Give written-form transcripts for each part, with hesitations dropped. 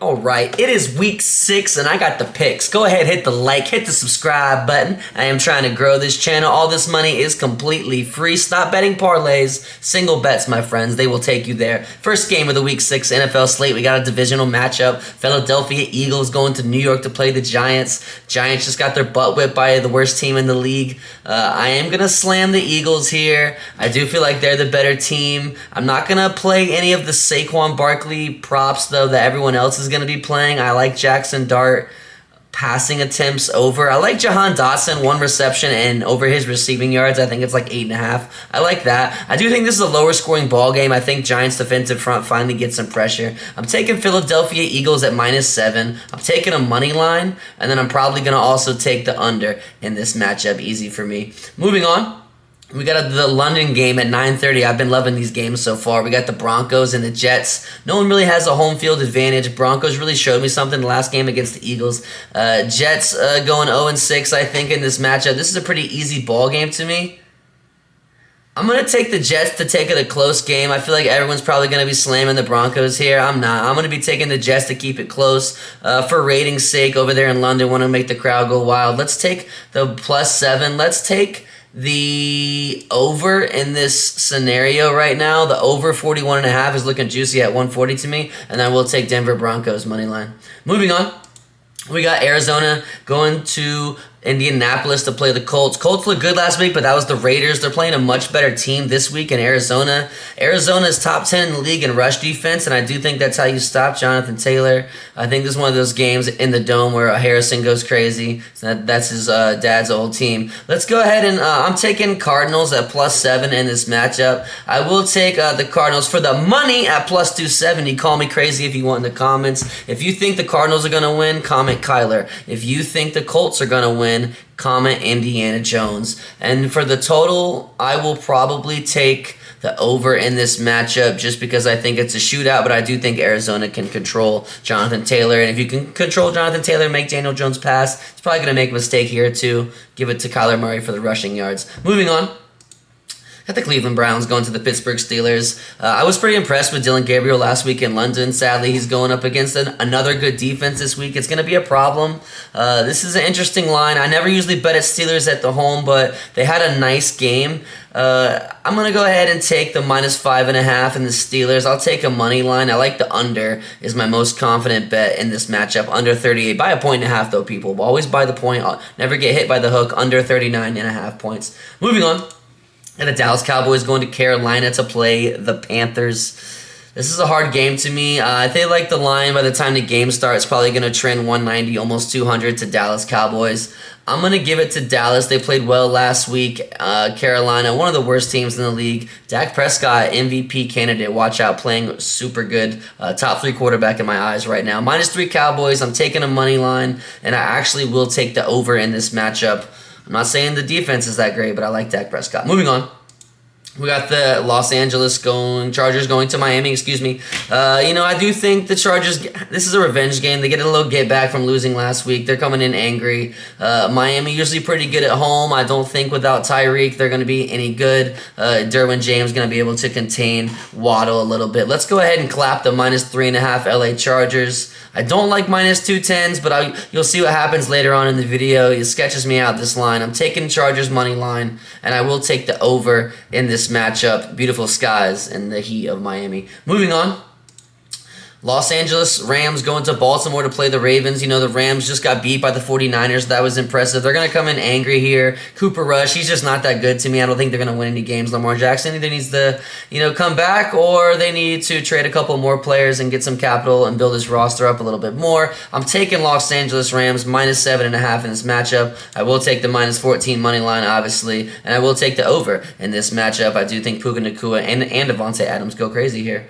All right, it is week 6 and I got the picks. Go ahead, hit the like, hit the subscribe button. I am trying to grow this channel. All this money is completely free. Stop betting parlays, single bets, my friends. They will take you there. First game of the week 6 NFL slate. We got a divisional matchup. Philadelphia Eagles going to New York to play the Giants. Giants just got their butt whipped by the worst team in the league. I am going to slam the Eagles here. I do feel like they're the better team. I'm not going to play any of the Saquon Barkley props, though, that everyone else is going to be playing. I like Jackson Dart passing attempts over. I like Jahan Dotson, 1 reception and over his receiving yards. I think it's like 8.5. I like that. I do think this is a lower scoring ball game. I think Giants defensive front finally gets some pressure. I'm taking Philadelphia Eagles at -7. I'm taking a money line, and then I'm probably going to also take the under in this matchup. Easy for me. Moving on. We got the London game at 9:30. I've been loving these games so far. We got the Broncos and the Jets. No one really has a home field advantage. Broncos really showed me something the last game against the Eagles. Jets going 0-6, I think, in this matchup. This is a pretty easy ball game to me. I'm going to take the Jets to take it a close game. I feel like everyone's probably going to be slamming the Broncos here. I'm not. I'm going to be taking the Jets to keep it close. For rating's sake, over there in London, want to make the crowd go wild. Let's take the +7. Let's take the over in this scenario right now. The over 41.5 is looking juicy at 140 to me, and I will take Denver Broncos money line. Moving on, we got Arizona going to Indianapolis to play the Colts. Colts looked good last week, but that was the Raiders. They're playing a much better team this week in Arizona. Arizona is top 10 in the league in rush defense, and I do think that's how you stop Jonathan Taylor. I think this is one of those games in the Dome where Harrison goes crazy. So that's his dad's old team. Let's go ahead and I'm taking Cardinals at +7 in this matchup. I will take the Cardinals for the money at +270. Call me crazy if you want in the comments. If you think the Cardinals are going to win, comment Kyler. If you think the Colts are going to win, comment Indiana Jones. And for the total, I will probably take the over in this matchup just because I think it's a shootout, but I do think Arizona can control Jonathan Taylor. And if you can control Jonathan Taylor, make Daniel Jones pass, he's probably going to make a mistake here too. Give it to Kyler Murray for the rushing yards. Moving on. Got the Cleveland Browns going to the Pittsburgh Steelers. I was pretty impressed with Dylan Gabriel last week in London. Sadly, he's going up against another good defense this week. It's going to be a problem. This is an interesting line. I never usually bet at Steelers at the home, but they had a nice game. I'm going to go ahead and take the -5.5 in the Steelers. I'll take a money line. I like the under is my most confident bet in this matchup. Under 38. By a 1.5 though, people. Always buy the point. I'll never get hit by the hook. Under 39.5 points. Moving on. And the Dallas Cowboys going to Carolina to play the Panthers. This is a hard game to me. They like the line. By the time the game starts, probably going to trend 190, almost 200 to Dallas Cowboys. I'm going to give it to Dallas. They played well last week. Carolina, one of the worst teams in the league. Dak Prescott, MVP candidate. Watch out, playing super good. Top 3 quarterback in my eyes right now. -3 Cowboys. I'm taking a money line, and I actually will take the over in this matchup. I'm not saying the defense is that great, but I like Dak Prescott. Moving on. We got the Chargers going to Miami, I do think the Chargers, this is a revenge game. They get a little get back from losing last week. They're coming in angry. Miami usually pretty good at home. I don't think without Tyreek they're going to be any good. Derwin James going to be able to contain Waddle a little bit. Let's go ahead and clap the -3.5 LA Chargers. I don't like -210s, but you'll see what happens later on in the video. It sketches me out this line. I'm taking Chargers money line, and I will take the over in this matchup. Beautiful skies in the heat of Miami. Moving on. Los Angeles Rams going to Baltimore to play the Ravens. The Rams just got beat by the 49ers. That was impressive. They're going to come in angry here. Cooper Rush, he's just not that good to me. I don't think they're going to win any games. Lamar Jackson either needs to, come back, or they need to trade a couple more players and get some capital and build his roster up a little bit more. I'm taking Los Angeles Rams -7.5 in this matchup. I will take the -14 money line, obviously, and I will take the over in this matchup. I do think Puka Nacua and Devontae Adams go crazy here.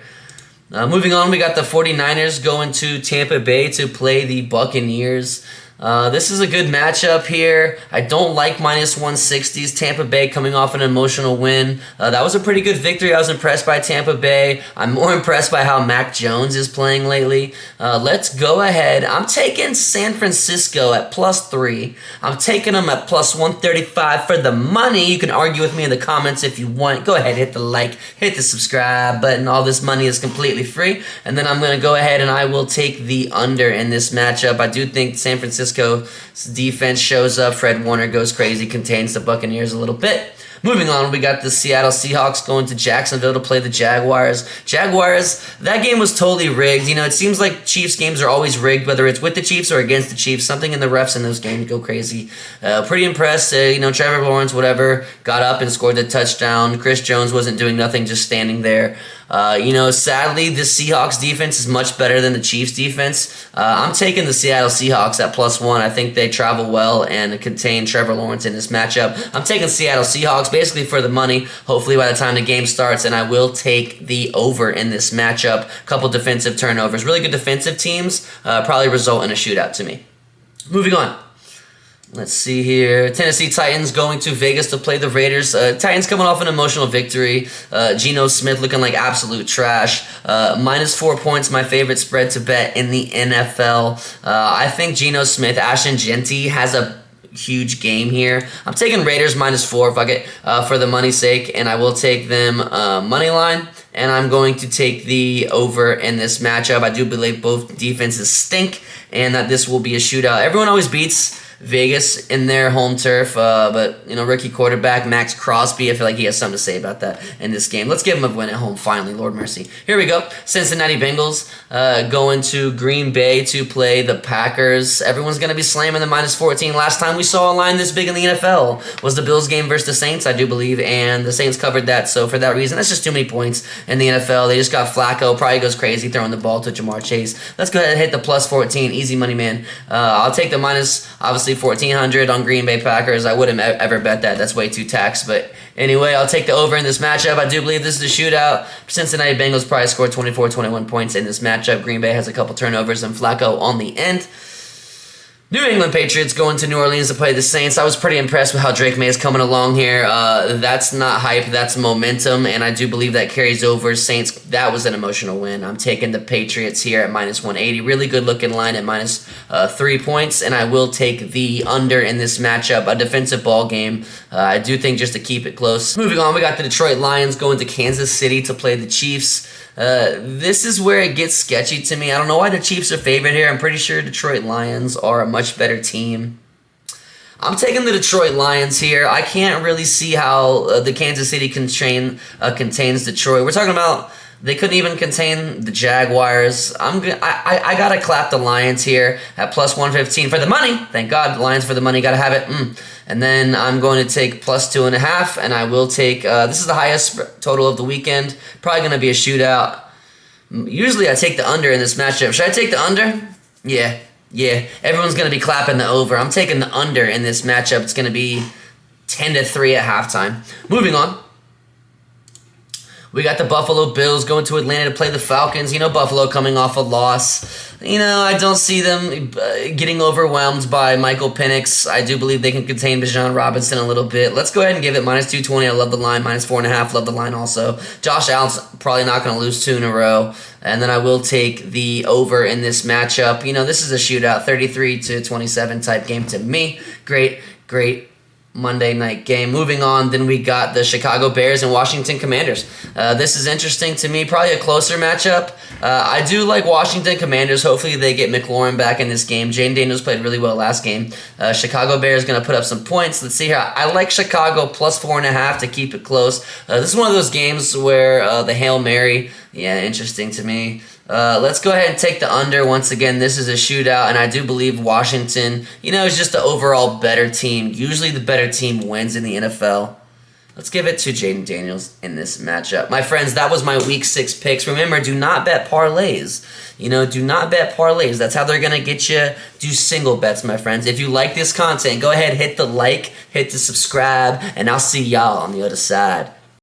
Moving on, we got the 49ers going to Tampa Bay to play the Buccaneers. This is a good matchup here. I don't like -160s. Tampa Bay coming off an emotional win. That was a pretty good victory. I was impressed by Tampa Bay. I'm more impressed by how Mac Jones is playing lately. Let's go ahead. I'm taking San Francisco at +3. I'm taking them at +135 for the money. You can argue with me in the comments if you want. Go ahead, hit the like, hit the subscribe button. All this money is completely free. And then I'm going to go ahead and I will take the under in this matchup. I do think San Francisco's defense shows up. Fred Warner goes crazy, contains the Buccaneers a little bit. Moving on, we got the Seattle Seahawks going to Jacksonville to play the Jaguars. Jaguars, that game was totally rigged. You know, it seems like Chiefs games are always rigged, whether it's with the Chiefs or against the Chiefs. Something in the refs in those games go crazy. Pretty impressed. Trevor Lawrence, whatever, got up and scored the touchdown. Chris Jones wasn't doing nothing, just standing there. Sadly, the Seahawks defense is much better than the Chiefs defense. I'm taking the Seattle Seahawks at +1. I think they travel well and contain Trevor Lawrence in this matchup. I'm taking Seattle Seahawks basically for the money, hopefully by the time the game starts, and I will take the over in this matchup. Couple defensive turnovers. Really good defensive teams probably result in a shootout to me. Moving on. Let's see here. Tennessee Titans going to Vegas to play the Raiders. Titans coming off an emotional victory. Geno Smith looking like absolute trash. -4 points, my favorite spread to bet in the NFL. I think Geno Smith, Ashton Genty has a huge game here. I'm taking Raiders -4 fuck it, for the money's sake, and I will take them money line. And I'm going to take the over in this matchup. I do believe both defenses stink, and that this will be a shootout. Everyone always beats Vegas in their home turf, but rookie quarterback Max Crosby, I feel like he has something to say about that in this game. Let's give him a win at home finally, Lord mercy. Here we go. Cincinnati Bengals going to Green Bay to play the Packers. Everyone's going to be slamming the -14. Last time we saw a line this big in the NFL was the Bills game versus the Saints, I do believe, and the Saints covered that. So for that reason, that's just too many points in the NFL. They just got Flacco, probably goes crazy throwing the ball to Jamar Chase. Let's go ahead and hit the +14. Easy money, man. I'll take the obviously 1,400 on Green Bay Packers. I wouldn't ever bet that. That's way too taxed. But anyway, I'll take the over in this matchup. I do believe this is a shootout. Cincinnati Bengals probably scored 24-21 points in this matchup. Green Bay has a couple turnovers and Flacco on the end. New England Patriots going to New Orleans to play the Saints. I was pretty impressed with how Drake May is coming along here. That's not hype, that's momentum, and I do believe that carries over. Saints, that was an emotional win. I'm taking the Patriots here at -180. Really good looking line at -3 points, and I will take the under in this matchup. A defensive ball game. I do think just to keep it close. Moving on, we got the Detroit Lions going to Kansas City to play the Chiefs. This is where it gets sketchy to me. I don't know why the Chiefs are favored here. I'm pretty sure Detroit Lions are a much better team. I'm taking the Detroit Lions here. I can't really see how the Kansas City contains Detroit. We're talking about they couldn't even contain the Jaguars. I gotta clap the Lions here at +115 for the money. Thank God, the Lions for the money. Gotta have it. And then I'm going to take +2.5, and I will take. This is the highest total of the weekend. Probably gonna be a shootout. Usually I take the under in this matchup. Should I take the under? Yeah. Everyone's gonna be clapping the over. I'm taking the under in this matchup. It's gonna be 10-3 at halftime. Moving on. We got the Buffalo Bills going to Atlanta to play the Falcons. Buffalo coming off a loss. I don't see them getting overwhelmed by Michael Penix. I do believe they can contain Bijan Robinson a little bit. Let's go ahead and give it -220. I love the line. -4.5. Love the line also. Josh Allen's probably not going to lose 2 in a row. And then I will take the over in this matchup. This is a shootout. 33-27 type game to me. Great Monday night game. Moving on, then we got the Chicago Bears and Washington Commanders. This is interesting to me. Probably a closer matchup. I do like Washington Commanders. Hopefully they get McLaurin back in this game. Jane Daniels played really well last game. Chicago Bears going to put up some points. Let's see here. I like Chicago +4.5 to keep it close. This is one of those games where the Hail Mary, interesting to me. Let's go ahead and take the under. Once again, this is a shootout, and I do believe Washington, is just the overall better team. Usually the better team wins in the NFL. Let's give it to Jaden Daniels in this matchup. My friends, that was my Week 6 picks. Remember, do not bet parlays. Do not bet parlays. That's how they're going to get you. Do single bets, my friends. If you like this content, go ahead, hit the like, hit the subscribe, and I'll see y'all on the other side.